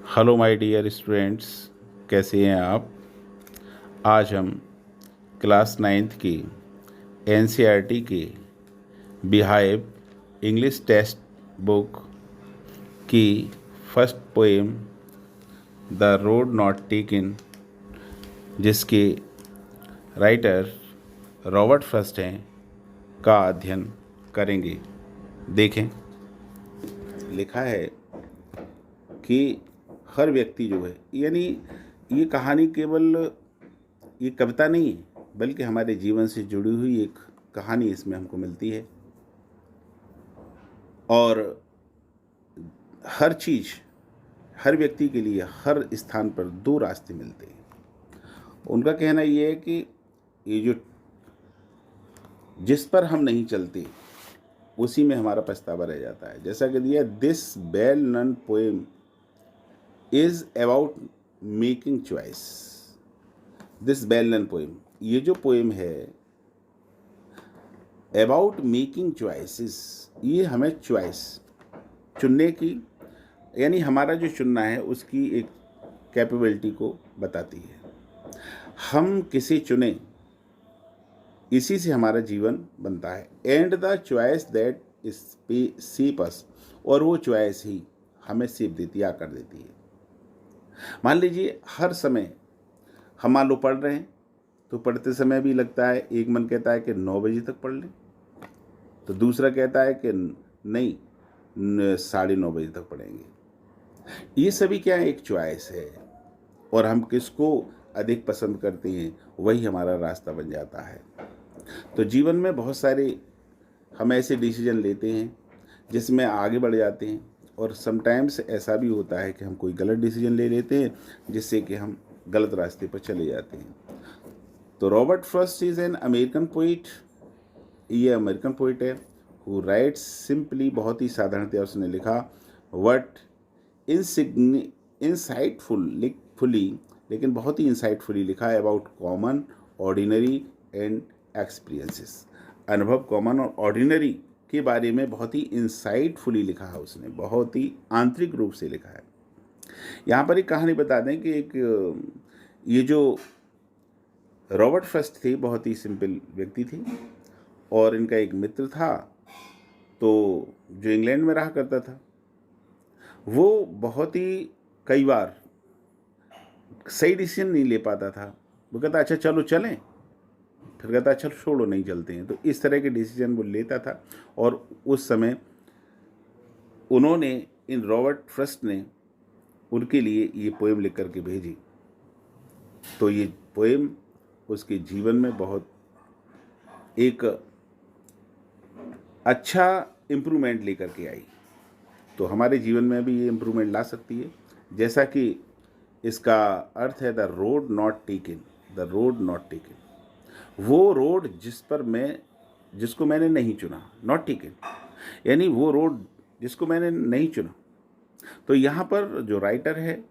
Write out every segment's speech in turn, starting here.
Hello my dear students, कैसे हैं आप। आज हम क्लास नाइन्थ की एनसीईआरटी की बिहाइव इंग्लिश टेक्स्ट बुक की first poem the road not taken, जिसके राइटर रॉबर्ट फ्रॉस्ट हैं, का अध्ययन करेंगे। देखें, लिखा है कि हर व्यक्ति जो है, यानी ये कहानी केवल ये कविता नहीं है, बल्कि हमारे जीवन से जुड़ी हुई एक कहानी इसमें हमको मिलती है। और हर चीज़, हर व्यक्ति के लिए हर स्थान पर दो रास्ते मिलते हैं। उनका कहना ये है कि ये जो जिस पर हम नहीं चलते उसी में हमारा पछतावा रह जाता है। जैसा कि दिया, this well known poem is about making choice. This well known poem, ये जो पोएम है अबाउट मेकिंग चॉइसेस, ये हमें चॉइस चुनने की, यानी हमारा जो चुनना है उसकी एक कैपेबिलिटी को बताती है। हम किसे चुने, इसी से हमारा जीवन बनता है। And the choice that shape us, और वो चॉइस ही हमें शेप देती है, आकर देती है। मान लीजिए हर समय हम मान लो पढ़ रहे हैं, तो पढ़ते समय भी लगता है, एक मन कहता है कि 9 बजे तक पढ़ लें, तो दूसरा कहता है कि नहीं 9:30 बजे तक पढ़ेंगे। ये सभी क्या है, एक चॉइस है, और हम किसको अधिक पसंद करते हैं वही हमारा रास्ता बन जाता है। तो जीवन में बहुत सारे हम ऐसे डिसीजन लेते हैं जिसमें आगे बढ़ जाते हैं, और समटाइम्स ऐसा भी होता है कि हम कोई गलत डिसीजन ले लेते हैं जिससे कि हम गलत रास्ते पर चले जाते हैं। तो Robert Frost is an American poet, ये अमेरिकन पोइट है, हु राइट्स सिंपली, बहुत ही साधारणतया उसने लिखा, वट इंसाइटफुली, लेकिन बहुत ही इंसाइटफुली लिखा है, about common, ordinary and experiences. अनुभव, कॉमन और ऑर्डिनरी के बारे में बहुत ही इंसाइटफुली लिखा है उसने, बहुत ही आंतरिक रूप से लिखा है। यहाँ पर एक कहानी बता दें कि एक ये जो रॉबर्ट फ्रॉस्ट थे, बहुत ही सिंपल व्यक्ति थे, और इनका एक मित्र था, तो जो इंग्लैंड में रहा करता था, वो बहुत ही कई बार सही डिसीजन नहीं ले पाता था। वो कहता अच्छा चलो चलें, फिर कहता अच्छा छोड़ो नहीं चलते हैं। तो इस तरह के डिसीजन वो लेता था, और उस समय उन्होंने, इन रॉबर्ट फ्रॉस्ट ने उनके लिए ये पोएम लिख करके भेजी। तो ये पोएम उसके जीवन में बहुत एक अच्छा इम्प्रूवमेंट लेकर के आई। तो हमारे जीवन में भी ये इम्प्रूवमेंट ला सकती है। जैसा कि इसका अर्थ है, the road not taken, the road not taken, वो रोड जिसको मैंने नहीं चुना, नॉट टेकन, यानी वो रोड जिसको मैंने नहीं चुना। तो यहाँ पर जो राइटर है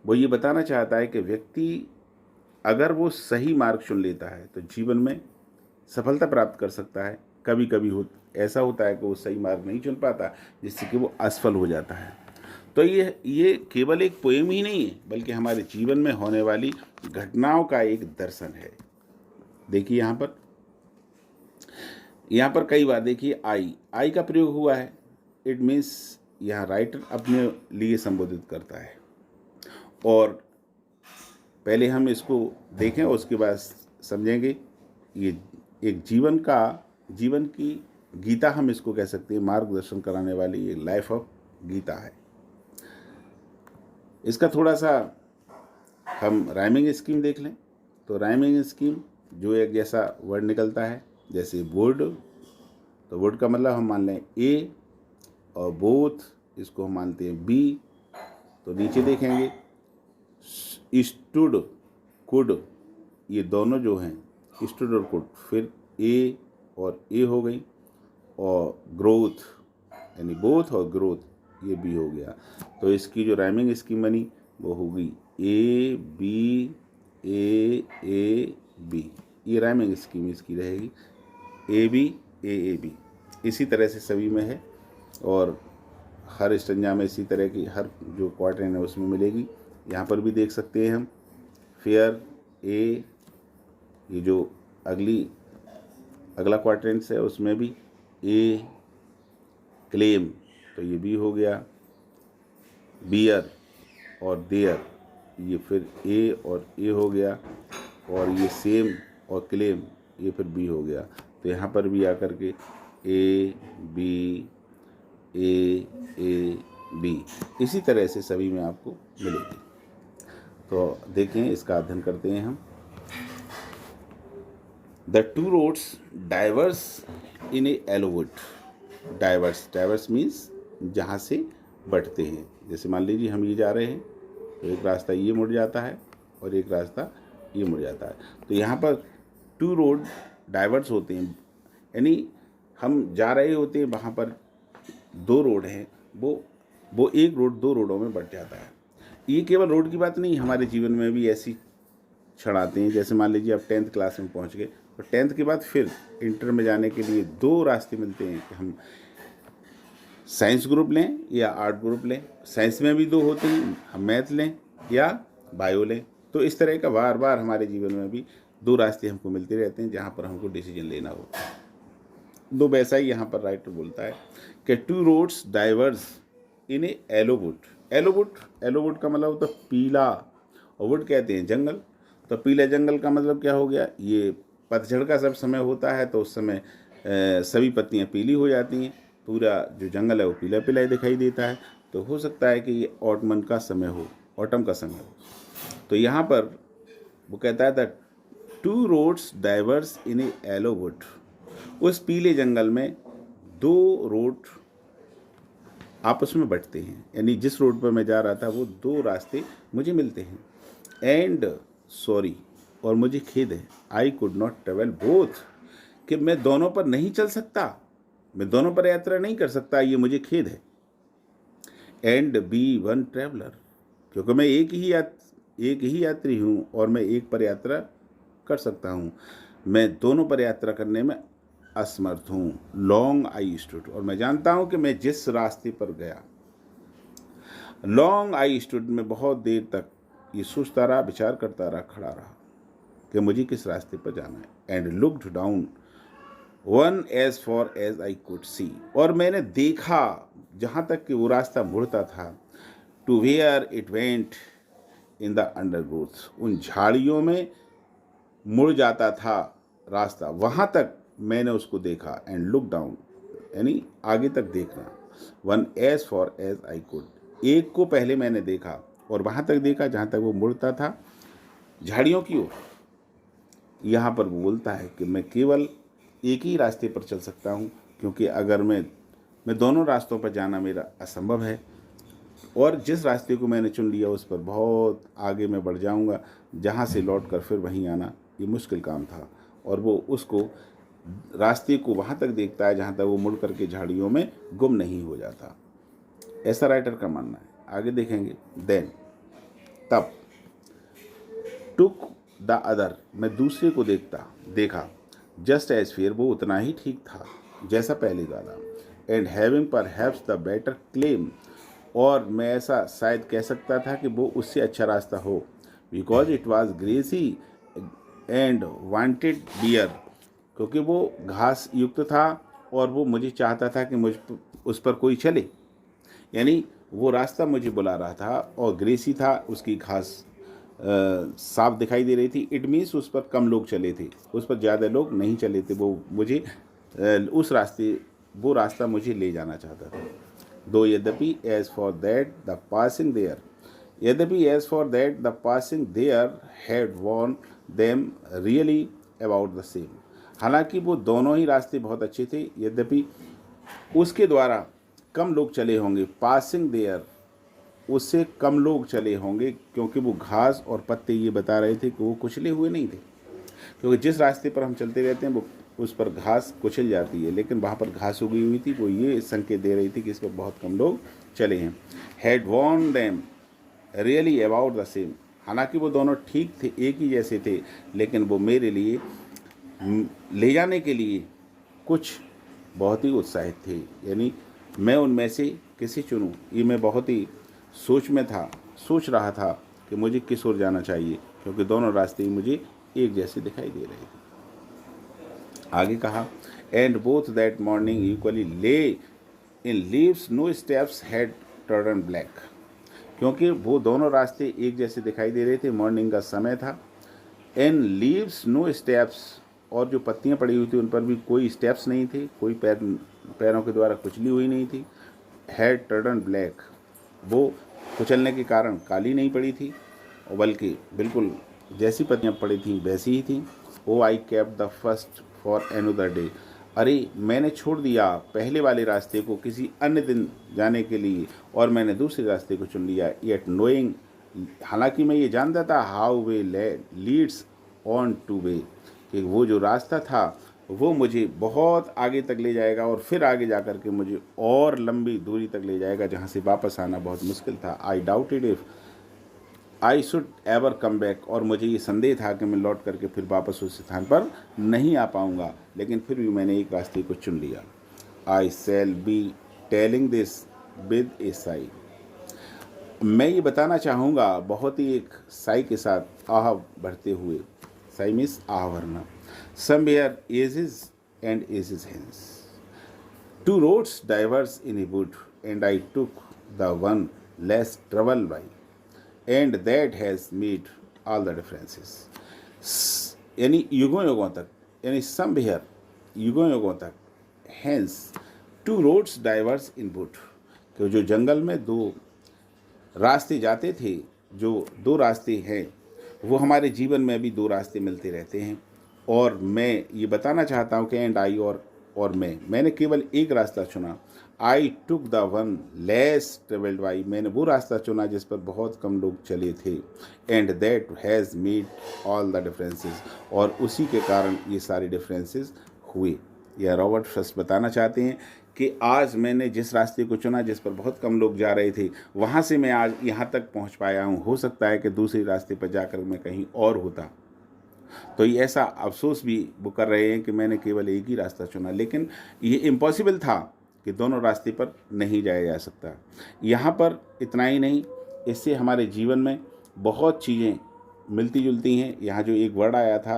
वो ये बताना चाहता है कि व्यक्ति अगर वो सही मार्ग चुन लेता है तो जीवन में सफलता प्राप्त कर सकता है। कभी कभी ऐसा होता है कि वो सही मार्ग नहीं चुन पाता, जिससे कि वो असफल हो जाता है। तो ये केवल एक पोएम ही नहीं है, बल्कि हमारे जीवन में होने वाली घटनाओं का एक दर्शन है। देखिए यहाँ पर कई बार देखिए आई का प्रयोग हुआ है। इट मीन्स यहाँ राइटर अपने लिए संबोधित करता है, और पहले हम इसको देखें, उसके बाद समझेंगे। ये एक जीवन की गीता हम इसको कह सकते हैं, मार्गदर्शन कराने वाली ये लाइफ ऑफ गीता है। इसका थोड़ा सा हम राइमिंग स्कीम देख लें। तो राइमिंग स्कीम जो एक जैसा वर्ड निकलता है, जैसे वुड, तो वुड का मतलब हम मान लें ए, और बोथ इसको हम मानते हैं बी। तो नीचे देखेंगे स्टूड, कुड, ये दोनों जो हैं स्टूड और कुड, फिर ए और ए हो गई, और ग्रोथ यानी बोथ और ग्रोथ, ये बी हो गया। तो इसकी जो राइमिंग स्कीम बनी वो होगी ए बी ए बी, ये राइमिंग स्कीम इसकी रहेगी, ए बी ए बी। इसी तरह से सभी में है, और हर स्टंजा में इसी तरह की हर जो क्वार्टेन है उसमें मिलेगी। यहाँ पर भी देख सकते हैं हम फेयर ए, ये जो अगला क्वार्टेंस है उसमें भी ए, क्लेम तो ये बी हो गया, बियर और देयर ये फिर ए और ए हो गया, और ये सेम और क्लेम ये फिर बी हो गया। तो यहाँ पर भी आकर के A B A A B इसी तरह से सभी में आपको मिलेगी। तो देखें, इसका अध्ययन करते हैं हम। The two roads diverse in a yellow wood. Diverse means जहाँ से बढ़ते हैं। जैसे मान लीजिए हम ये जा रहे हैं तो एक रास्ता ये मुड़ जाता है और एक रास्ता ये मुड़ जाता है। तो यहाँ पर टू रोड डाइवर्स होते हैं, यानी हम जा रहे होते हैं, वहाँ पर दो रोड हैं, वो एक रोड दो रोडों में बढ़ जाता है। ये केवल रोड की बात नहीं, हमारे जीवन में भी ऐसी क्षण आते हैं। जैसे मान लीजिए आप 10th क्लास में पहुँच गए, तो 10th के बाद फिर इंटर में जाने के लिए दो रास्ते मिलते हैं कि हम साइंस ग्रुप लें या आर्ट ग्रुप लें। साइंस में भी दो होते हैं, हम मैथ लें या बायो लें। तो इस तरह का बार बार हमारे जीवन में भी दो रास्ते हमको मिलते रहते हैं जहाँ पर हमको डिसीजन लेना होता है। दो वैसा ही यहाँ पर राइटर बोलता है कि to roads diverse in a एलोवुड। एलोवुड का मतलब होता है पीला, और वुड कहते हैं जंगल। तो पीला जंगल का मतलब क्या हो गया, ये पतझड़ का सब समय होता है तो उस समय सभी पत्तियाँ पीली हो जाती हैं, पूरा जो जंगल है वो पीला पीला ही दिखाई देता है। तो हो सकता है कि ये ऑटम का समय हो। तो यहाँ पर वो कहता है that to roads diverse in a एलोवुड। उस पीले जंगल में दो रोड आपस में बढ़ते हैं, यानी जिस रोड पर मैं जा रहा था वो दो रास्ते मुझे मिलते हैं। एंड सॉरी, और मुझे खेद है, I could not travel both, कि मैं दोनों पर नहीं चल सकता, मैं दोनों पर यात्रा नहीं कर सकता, ये मुझे खेद है। एंड बी वन ट्रेवलर, क्योंकि मैं एक ही यात्री हूँ और मैं एक पर यात्रा कर सकता हूँ, मैं दोनों पर यात्रा करने में असमर्थ हूँ। लॉन्ग आई स्टूड, और मैं जानता हूँ कि मैं जिस रास्ते पर गया, लॉन्ग आई स्टूड में बहुत देर तक ये सोचता रहा, विचार करता रहा, खड़ा रहा कि मुझे किस रास्ते पर जाना है। And looked down one as far as I could see, और मैंने देखा जहाँ तक कि वो रास्ता मुड़ता था, to where it went in the undergrowth, उन झाड़ियों में मुड़ जाता था रास्ता, वहाँ तक मैंने उसको देखा। एंड लुक डाउन यानी आगे तक देखना, one as far as I could, एक को पहले मैंने देखा और वहाँ तक देखा जहाँ तक वो मुड़ता था झाड़ियों की ओर। यहाँ पर वो बोलता है कि मैं केवल एक ही रास्ते पर चल सकता हूँ, क्योंकि अगर मैं दोनों रास्तों पर जाना मेरा असंभव है, और जिस रास्ते को मैंने चुन लिया उस पर बहुत आगे मैं बढ़ जाऊँगा, जहाँ से लौट कर फिर वहीं आना ये मुश्किल काम था। और वो उसको रास्ते को वहाँ तक देखता है जहाँ तक वो मुड़ करके झाड़ियों में गुम नहीं हो जाता, ऐसा राइटर का मानना है। आगे देखेंगे। देन तब टुक द अदर, मैं दूसरे को देखा, जस्ट एज फेयर, वो उतना ही ठीक था जैसा पहले वाला। And having perhaps the better claim, और मैं ऐसा शायद कह सकता था कि वो उससे अच्छा रास्ता हो, because it was grassy and wanted wear, क्योंकि वो घास युक्त था और वो मुझे चाहता था कि मुझ उस पर कोई चले, यानी वो रास्ता मुझे बुला रहा था और ग्रेसी था, उसकी घास साफ दिखाई दे रही थी। इट मीन्स उस पर कम लोग चले थे, उस पर ज़्यादा लोग नहीं चले थे। वो मुझे वो रास्ता मुझे ले जाना चाहता था। दो यद्यपि as for that the passing there had worn them really about the same, हालांकि वो दोनों ही रास्ते बहुत अच्छे थे, यद्यपि उसके द्वारा कम लोग चले होंगे। पासिंग देयर, उससे कम लोग चले होंगे, क्योंकि वो घास और पत्ते ये बता रहे थे कि वो कुचले हुए नहीं थे, क्योंकि जिस रास्ते पर हम चलते रहते हैं वो उस पर घास कुचल जाती है, लेकिन वहाँ पर घास उगी हुई थी, वो ये संकेत दे रही थी कि इस पर बहुत कम लोग चले हैं। Had worn them really about the same, हालांकि वो दोनों ठीक थे, एक ही जैसे थे, लेकिन वो मेरे लिए ले जाने के लिए कुछ बहुत ही उत्साहित थे, यानी मैं उनमें से किसे चुनूं, ये मैं बहुत ही सोच रहा था कि मुझे किस ओर जाना चाहिए, क्योंकि दोनों रास्ते मुझे एक जैसे दिखाई दे रहे थे। आगे कहा, and both that morning equally lay in leaves no steps had turn black, क्योंकि वो दोनों रास्ते एक जैसे दिखाई दे रहे थे। मॉर्निंग का समय था। इन लीव्स नो स्टेप्स, और जो पत्तियां पड़ी हुई थी उन पर भी कोई स्टेप्स नहीं थे, कोई पैरों के द्वारा कुचली हुई नहीं थी। हैड टर्न ब्लैक, वो कुचलने के कारण काली नहीं पड़ी थी, और बल्कि बिल्कुल जैसी पत्तियां पड़ी थी वैसी ही थी। Oh I kept the first for another day, अरे मैंने छोड़ दिया पहले वाले रास्ते को किसी अन्य दिन जाने के लिए, और मैंने दूसरे रास्ते को चुन लिया। येट नोइंग, हालांकि मैं ये जानता था, how way Leeds on two way, कि वो जो रास्ता था वो मुझे बहुत आगे तक ले जाएगा, और फिर आगे जा कर के मुझे और लंबी दूरी तक ले जाएगा जहाँ से वापस आना बहुत मुश्किल था। आई doubted if I should ever come back, और मुझे ये संदेह था कि मैं लौट करके फिर वापस उस स्थान पर नहीं आ पाऊँगा, लेकिन फिर भी मैंने एक रास्ते को चुन लिया। I shall be telling this with a sigh, मैं ये बताना चाहूँगा बहुत ही एक साई के साथ, आह भरते हुए, साई मीन्स आह भरना। Somewhere ages and ages hence, two roads diverse in a wood, and I took the one less travelled by, and that has made all the differences. यानी युगों युगों तक, यानी समवेयर युगों युगों तक, hence two roads diverse in wood, कि जो जंगल में दो रास्ते जाते थे, जो दो रास्ते हैं वो हमारे जीवन में भी दो रास्ते मिलते रहते हैं। और मैं ये बताना चाहता हूँ कि एंड आई, और मैंने केवल एक रास्ता चुना। I took the one less travelled by, मैंने वो रास्ता चुना जिस पर बहुत कम लोग चले थे। And that has made all the differences, और उसी के कारण ये सारे डिफरेंसेस हुए। यह रॉबर्ट फ्रॉस्ट बताना चाहते हैं कि आज मैंने जिस रास्ते को चुना जिस पर बहुत कम लोग जा रहे थे, वहाँ से मैं आज यहाँ तक पहुँच पाया हूँ। हो सकता है कि दूसरे रास्ते पर जाकर मैं कहीं और होता। तो ये ऐसा अफसोस भी वो कर रहे हैं कि मैंने केवल एक ही रास्ता चुना, लेकिन ये इम्पॉसिबल था कि दोनों रास्ते पर नहीं जाया जा सकता। यहाँ पर इतना ही नहीं, इससे हमारे जीवन में बहुत चीज़ें मिलती जुलती हैं। यहाँ जो एक वर्ड आया था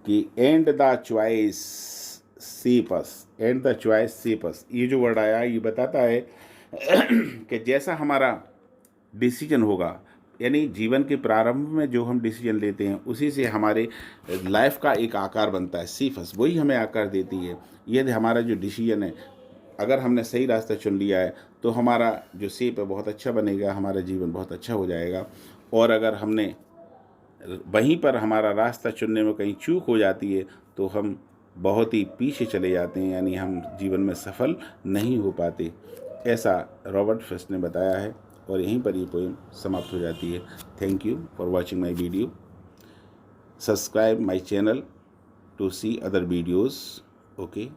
कि and the choice shapes us, and the choice shapes us, ये जो वर्ड आया ये बताता है कि जैसा हमारा डिसीजन होगा, यानी जीवन के प्रारंभ में जो हम डिसीजन लेते हैं उसी से हमारे लाइफ का एक आकार बनता है। सीफस वही हमें आकार देती है। यदि हमारा जो डिसीजन है, अगर हमने सही रास्ता चुन लिया है तो हमारा जो शेप है बहुत अच्छा बनेगा, हमारा जीवन बहुत अच्छा हो जाएगा। और अगर हमने वहीं पर हमारा रास्ता चुनने में कहीं चूक हो जाती है तो हम बहुत ही पीछे चले जाते हैं, यानी हम जीवन में सफल नहीं हो पाते। ऐसा रॉबर्ट फ्रॉस्ट ने बताया है, और यहीं पर ये पोएम समाप्त हो जाती है। Thank you for watching my video. Subscribe my channel to see other videos. Okay.